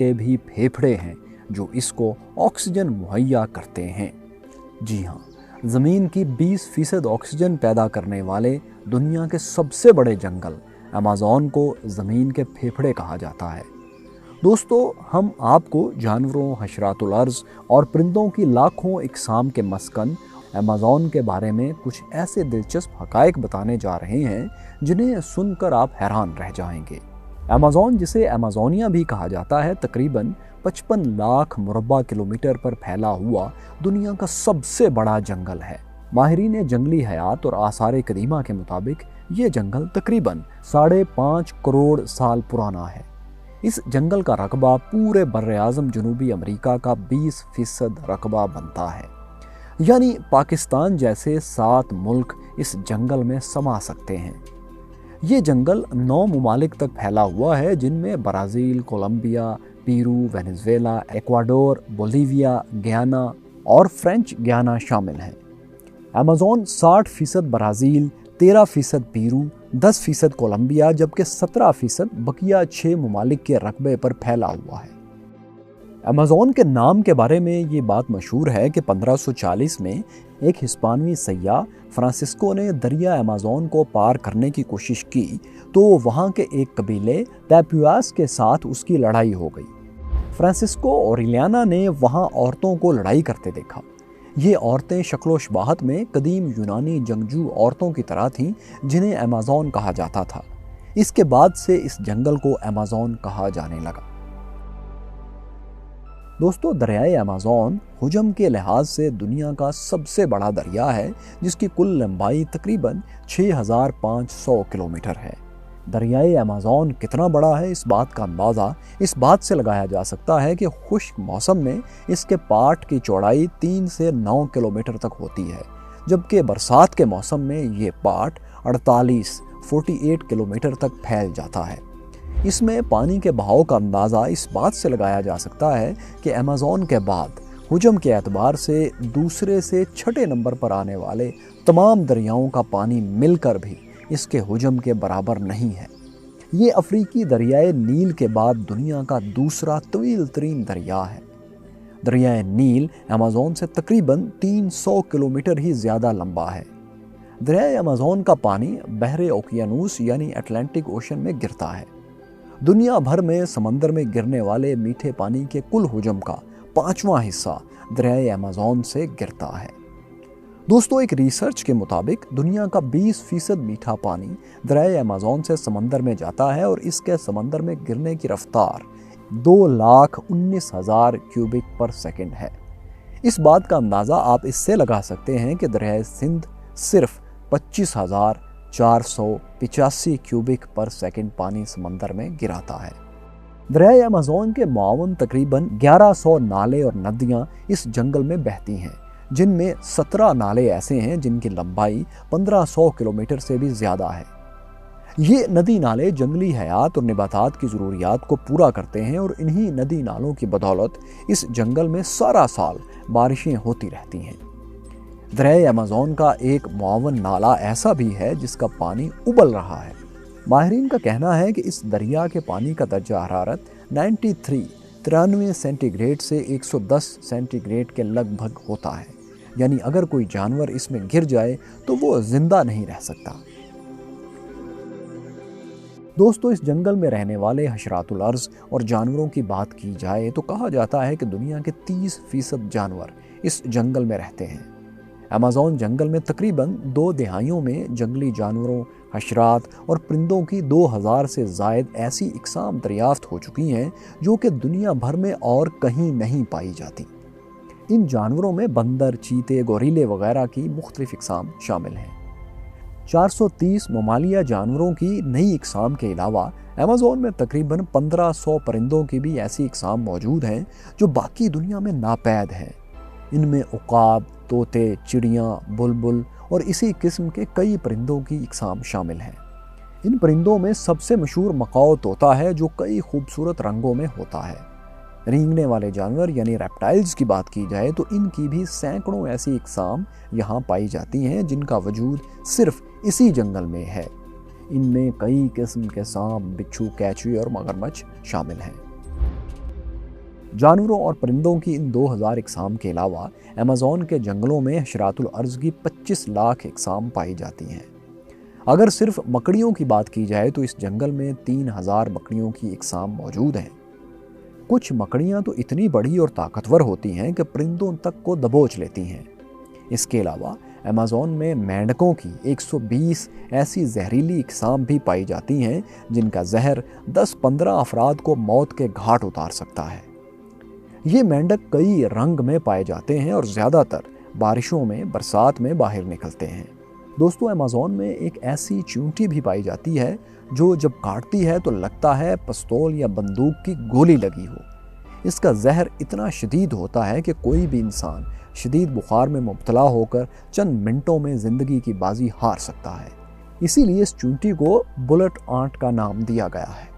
के भी फेफड़े हैं जो इसको ऑक्सीजन मुहैया करते हैं। जी हाँ, ज़मीन की 20% ऑक्सीजन पैदा करने वाले दुनिया के सबसे बड़े जंगल अमेज़न को ज़मीन के फेफड़े कहा जाता है। दोस्तों, हम आपको जानवरों, हशरातुल अर्ज़ और परिंदों की लाखों इक़साम के मस्कन अमेज़न के बारे में कुछ ऐसे दिलचस्प हक़ाइक़ बताने जा रहे हैं जिन्हें सुनकर आप हैरान रह जाएंगे। अमेज़न, जिसे अमेज़ोनिया भी कहा जाता है, तकरीबन 55 लाख मुरब्बा किलोमीटर पर फैला हुआ दुनिया का सबसे बड़ा जंगल है। माहिरीन जंगली हयात और आसार कदीमा के मुताबिक ये जंगल तकरीबन 5.5 करोड़ साल पुराना है। इस जंगल का रकबा पूरे बर्र-ए-आज़म जनूबी अमेरिका का 20% रकबा बनता है, यानी पाकिस्तान जैसे 7 मुल्क इस जंगल में समा सकते हैं। ये जंगल 9 ममालिक तक फैला हुआ है, जिनमें Brazil, Colombia, Peru, Venezuela, Ecuador, Bolivia, Guyana और फ्रेंच गयाना शामिल हैं। अमेज़न 60% ब्राज़ील, 13% पेरू, 10% कोलंबिया जबकि 17% बकिया 6 ममालिक के रकबे पर फैला हुआ है। अमेज़न के नाम के बारे में ये बात मशहूर है कि 1540 में एक हिस्पानवी सയ്याह फ्रांसिस्को ने दरिया अमेज़न को पार करने की कोशिश की तो वहाँ के एक कबीले पैपुआस के साथ उसकी लड़ाई हो गई। फ्रांसिस्को और इलियाना ने वहाँ औरतों को लड़ाई करते देखा। ये औरतें शक्लो शबाहत में कदीम यूनानी जंगजू औरतों की तरह थीं जिन्हें अमेज़न कहा जाता था। इसके बाद से इस जंगल को अमेज़न कहा जाने लगा। दोस्तों, दरियाए अमेज़न हुजम के लिहाज से दुनिया का सबसे बड़ा दरिया है, जिसकी कुल लंबाई तकरीबन 6500 किलोमीटर है। दरियाए अमेज़न कितना बड़ा है, इस बात का अंदाज़ा इस बात से लगाया जा सकता है कि खुश्क मौसम में इसके पाट की चौड़ाई 3 से 9 किलोमीटर तक होती है, जबकि बरसात के मौसम में ये पाट 48 किलोमीटर तक फैल जाता है। इसमें पानी के बहाव का अंदाज़ा इस बात से लगाया जा सकता है कि अमेज़न के बाद हुजम के एतबार से दूसरे से छठे नंबर पर आने वाले तमाम दरियाओं का पानी मिलकर भी इसके हुजम के बराबर नहीं है। ये अफ्रीकी दरियाए नील के बाद दुनिया का दूसरा तवील तरीन दरिया है। दरियाए नील अमेज़न से तकरीबन 300 किलोमीटर ही ज़्यादा लंबा है। दरियाए अमेज़न का पानी बहरे ओकियानूस यानी अटलांटिक ओशन में गिरता है। दुनिया भर में समंदर में गिरने वाले मीठे पानी के कुल हुजम का 5वां हिस्सा दरियाए अमेज़न से गिरता है। दोस्तों, एक रिसर्च के मुताबिक दुनिया का 20% मीठा पानी दरियाए अमेज़न से समंदर में जाता है और इसके समंदर में गिरने की रफ्तार 2,19,000 क्यूबिक पर सेकंड है। इस बात का अंदाज़ा आप इससे लगा सकते हैं कि दरियाए सिंध सिर्फ 25,485 क्यूबिक पर सेकंड पानी समंदर में गिराता है। दरियाए अमेज़न के मुआवन तकरीबन 1100 नाले और नदियाँ इस जंगल में बहती हैं, जिनमें 17 नाले ऐसे हैं जिनकी लंबाई 1500 किलोमीटर से भी ज़्यादा है। ये नदी नाले जंगली हयात और नबातात की ज़रूरियात को पूरा करते हैं और इन्हीं नदी नालों की बदौलत इस जंगल में सारा साल बारिशें होती रहती हैं। दरियाए अमेज़न का एक मुआवन नाला ऐसा भी है जिसका पानी उबल रहा है। माहिरीन का कहना है कि इस दरिया के पानी का दर्जा हरारत 93 सेंटीग्रेड से 110 सेंटीग्रेड के लगभग होता है, यानी अगर कोई जानवर इसमें गिर जाए तो वो जिंदा नहीं रह सकता। दोस्तों, इस जंगल में रहने वाले हशरातुल अर्ज़ और जानवरों की बात की जाए तो कहा जाता है कि दुनिया के 30% जानवर इस जंगल में रहते हैं। अमेज़न जंगल में तकरीबन 2 दहाइयों में जंगली जानवरों, हशरात और परिंदों की 2000 से ज़ायद ऐसी इक़साम दरियाफ्त हो चुकी हैं जो कि दुनिया भर में और कहीं नहीं पाई जाती। इन जानवरों में बंदर, चीते, गोरिल्ले वगैरह की मुख्तलिफ इक़साम शामिल हैं। 430 ममालिया जानवरों की नई इक़साम के अलावा अमेज़न में तकरीबन 1500 परिंदों की भी ऐसी इक़साम मौजूद हैं जो बाकी दुनिया में नापैद हैं। इनमें उकाब, तोते, चिड़ियाँ, बुलबुल और इसी किस्म के कई परिंदों की इक़साम शामिल हैं। इन परिंदों में सबसे मशहूर मकाओ तोता है जो कई खूबसूरत रंगों में होता है। रेंगने वाले जानवर यानी रेप्टाइल्स की बात की जाए तो इनकी भी सैकड़ों ऐसी इक़साम यहाँ पाई जाती हैं जिनका वजूद सिर्फ इसी जंगल में है। इनमें कई किस्म के सांप, बिच्छू, कैचुए और मगरमच्छ शामिल हैं। جانوروں اور پرندوں کی ان 2000 اقسام کے علاوہ ایمیزون کے جنگلوں میں حشرات الارض کی 25 لاکھ اقسام پائی جاتی ہیں۔ اگر صرف مکڑیوں کی بات کی جائے تو اس جنگل میں 3000 مکڑیوں کی اقسام موجود ہیں۔ کچھ مکڑیاں تو اتنی بڑی اور طاقتور ہوتی ہیں کہ پرندوں تک کو دبوچ لیتی ہیں۔ اس کے علاوہ ایمیزون میں مینڈکوں کی 120 ایسی زہریلی اقسام بھی پائی جاتی ہیں جن کا زہر 10-15 افراد کو موت کے گھاٹ اتار سکتا ہے۔ یہ مینڈک کئی رنگ میں پائے جاتے ہیں اور زیادہ تر بارشوں میں، برسات میں باہر نکلتے ہیں۔ دوستو، ایمیزون میں ایک ایسی چیونٹی بھی پائی جاتی ہے جو جب کاٹتی ہے تو لگتا ہے پستول یا بندوق کی گولی لگی ہو۔ اس کا زہر اتنا شدید ہوتا ہے کہ کوئی بھی انسان شدید بخار میں مبتلا ہو کر چند منٹوں میں زندگی کی بازی ہار سکتا ہے۔ اسی لیے اس چیونٹی کو بلٹ آنٹ کا نام دیا گیا ہے۔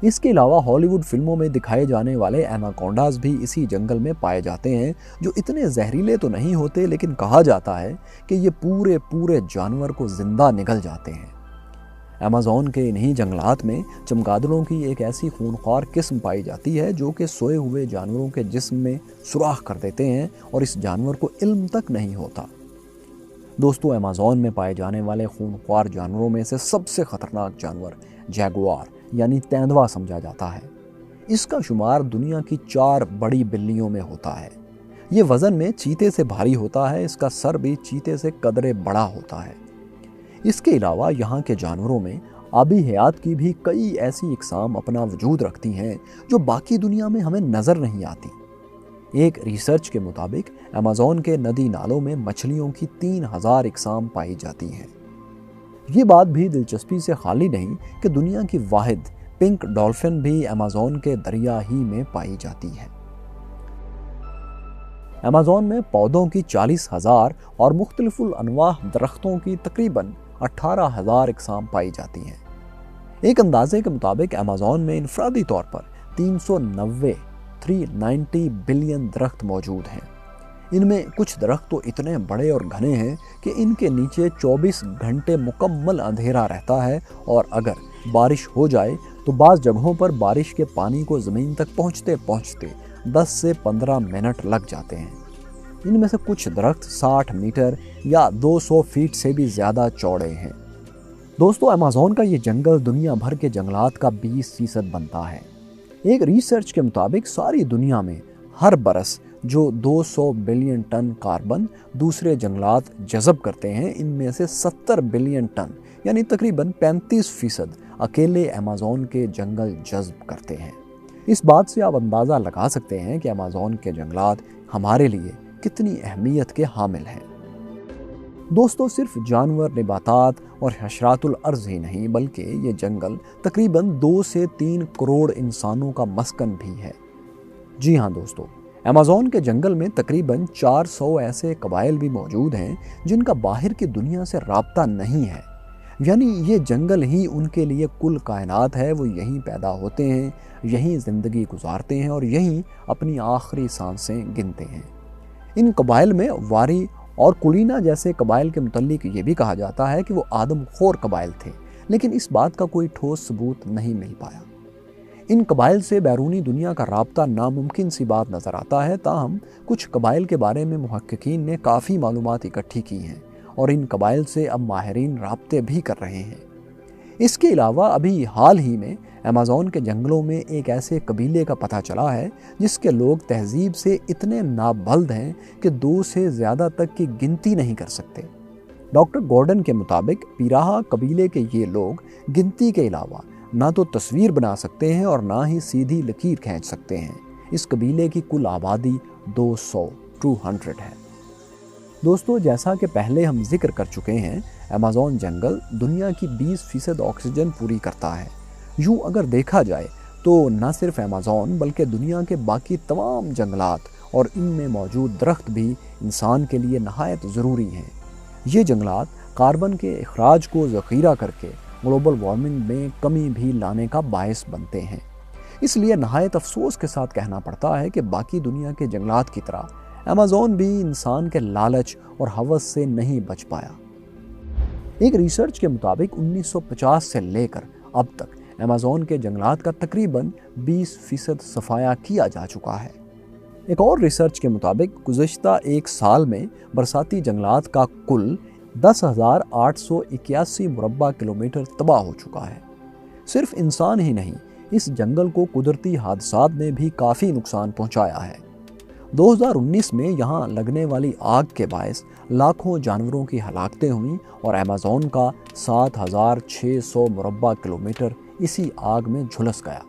اس کے علاوہ ہالی ووڈ فلموں میں دکھائے جانے والے ایناکونڈاز بھی اسی جنگل میں پائے جاتے ہیں، جو اتنے زہریلے تو نہیں ہوتے لیکن کہا جاتا ہے کہ یہ پورے جانور کو زندہ نگل جاتے ہیں۔ ایمیزون کے انہی جنگلات میں چمگادڑوں کی ایک ایسی خونخوار قسم پائی جاتی ہے جو کہ سوئے ہوئے جانوروں کے جسم میں سوراخ کر دیتے ہیں اور اس جانور کو علم تک نہیں ہوتا۔ دوستو، ایمیزون میں پائے جانے والے خونخوار جانوروں میں سے سب سے خطرناک جانور جیگوار یعنی تیندوا سمجھا جاتا ہے۔ اس کا شمار دنیا کی 4 بڑی بلیوں میں ہوتا ہے۔ یہ وزن میں چیتے سے بھاری ہوتا ہے، اس کا سر بھی چیتے سے قدرے بڑا ہوتا ہے۔ اس کے علاوہ یہاں کے جانوروں میں آبی حیات کی بھی کئی ایسی اقسام اپنا وجود رکھتی ہیں جو باقی دنیا میں ہمیں نظر نہیں آتی۔ ایک ریسرچ کے مطابق ایمیزون کے ندی نالوں میں مچھلیوں کی 3000 اقسام پائی جاتی ہیں۔ یہ بات بھی دلچسپی سے خالی نہیں کہ دنیا کی واحد پنک ڈولفن بھی ایمیزون کے دریا ہی میں پائی جاتی ہے۔ ایمیزون میں پودوں کی 40,000 اور مختلف الانواع درختوں کی تقریباً 18,000 اقسام پائی جاتی ہیں۔ ایک اندازے کے مطابق ایمیزون میں انفرادی طور پر 390 بلین درخت موجود ہیں۔ ان میں کچھ درخت تو اتنے بڑے اور گھنے ہیں کہ ان کے نیچے 24 گھنٹے مکمل اندھیرا رہتا ہے، اور اگر بارش ہو جائے تو بعض جگہوں پر بارش کے پانی کو زمین تک پہنچتے 10 سے 15 منٹ لگ جاتے ہیں۔ ان میں سے کچھ درخت 60 میٹر یا 200 فیٹ سے بھی زیادہ چوڑے ہیں۔ دوستو، ایمیزون کا یہ جنگل دنیا بھر کے جنگلات کا 20% بنتا ہے۔ ایک ریسرچ کے مطابق ساری دنیا میں ہر برس جو 200 بلین ٹن کاربن دوسرے جنگلات جذب کرتے ہیں، ان میں سے 70 بلین ٹن یعنی تقریباً 35% اکیلے ایمیزون کے جنگل جذب کرتے ہیں۔ اس بات سے آپ اندازہ لگا سکتے ہیں کہ ایمیزون کے جنگلات ہمارے لیے کتنی اہمیت کے حامل ہیں۔ دوستو، صرف جانور، نباتات اور حشرات الارض ہی نہیں بلکہ یہ جنگل تقریباً 2 سے 3 کروڑ انسانوں کا مسکن بھی ہے۔ جی ہاں دوستو، ایمیزون کے جنگل میں تقریباً 400 ایسے قبائل بھی موجود ہیں جن کا باہر کی دنیا سے رابطہ نہیں ہے، یعنی یہ جنگل ہی ان کے لیے کل کائنات ہے۔ وہ یہیں پیدا ہوتے ہیں، یہیں زندگی گزارتے ہیں اور یہیں اپنی آخری سانسیں گنتے ہیں۔ ان قبائل میں واری اور کولینا جیسے قبائل کے متعلق یہ بھی کہا جاتا ہے کہ وہ آدم خور قبائل تھے، لیکن اس بات کا کوئی ٹھوس ثبوت نہیں مل پایا۔ ان قبائل سے بیرونی دنیا کا رابطہ ناممکن سی بات نظر آتا ہے، تاہم کچھ قبائل کے بارے میں محققین نے کافی معلومات اکٹھی کی ہیں اور ان قبائل سے اب ماہرین رابطے بھی کر رہے ہیں۔ اس کے علاوہ ابھی حال ہی میں ایمیزون کے جنگلوں میں ایک ایسے قبیلے کا پتہ چلا ہے جس کے لوگ تہذیب سے اتنے نابلد ہیں کہ 2 سے زیادہ تک کی گنتی نہیں کر سکتے۔ ڈاکٹر گورڈن کے مطابق پیراہا قبیلے کے یہ لوگ گنتی کے علاوہ نہ تو تصویر بنا سکتے ہیں اور نہ ہی سیدھی لکیر کھینچ سکتے ہیں۔ اس قبیلے کی کل آبادی 200 ہے۔ دوستو، جیسا کہ پہلے ہم ذکر کر چکے ہیں، ایمیزون جنگل دنیا کی 20% آکسیجن پوری کرتا ہے۔ یوں اگر دیکھا جائے تو نہ صرف ایمیزون بلکہ دنیا کے باقی تمام جنگلات اور ان میں موجود درخت بھی انسان کے لیے نہایت ضروری ہیں۔ یہ جنگلات کاربن کے اخراج کو ذخیرہ کر کے گلوبل وارمنگ میں کمی بھی لانے کا باعث بنتے ہیں۔ اس لیے نہایت افسوس کے ساتھ کہنا پڑتا ہے کہ باقی دنیا کے جنگلات کی طرح ایمیزون بھی انسان کے لالچ اور ہوس سے نہیں بچ پایا۔ ایک ریسرچ کے مطابق 1950 سے لے کر اب تک अमेज़न के जंगलात का तकरीबन 20% सफाया किया जा चुका है। एक और रिसर्च के मुताबिक गुज़िश्ता एक साल में बरसाती जंगलात का कुल 10,881 मुरब्बा किलोमीटर तबाह हो चुका है। सिर्फ इंसान ही नहीं, इस जंगल को कुदरती हादसात ने भी काफ़ी नुकसान पहुंचाया है। 2019 में यहाँ लगने वाली आग के बायस लाखों जानवरों की हलाकतें हुईं और अमेज़न का 7,600 मुरब्बा किलोमीटर इसी आग में झुलस गया।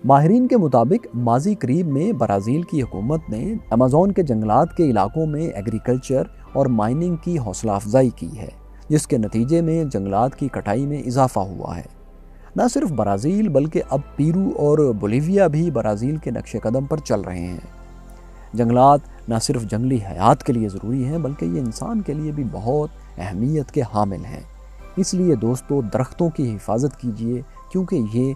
माहिरीन के मुताबिक माजी करीब में ब्राज़ील की हुकूमत ने अमेज़न के जंगलात के इलाकों में एग्रीकल्चर और माइनिंग की हौसला अफजाई की है, जिसके नतीजे में जंगलात की कटाई में इजाफा हुआ है। न सिर्फ ब्राज़ील बल्कि अब पेरू और बोलीविया भी ब्राज़ील के नक्शे कदम पर चल रहे हैं। जंगलात न सिर्फ जंगली हयात के लिए ज़रूरी हैं बल्कि ये इंसान के लिए भी बहुत अहमियत के हामिल हैं। इसलिए दोस्तों, दरख्तों की हिफाजत कीजिए क्योंकि ये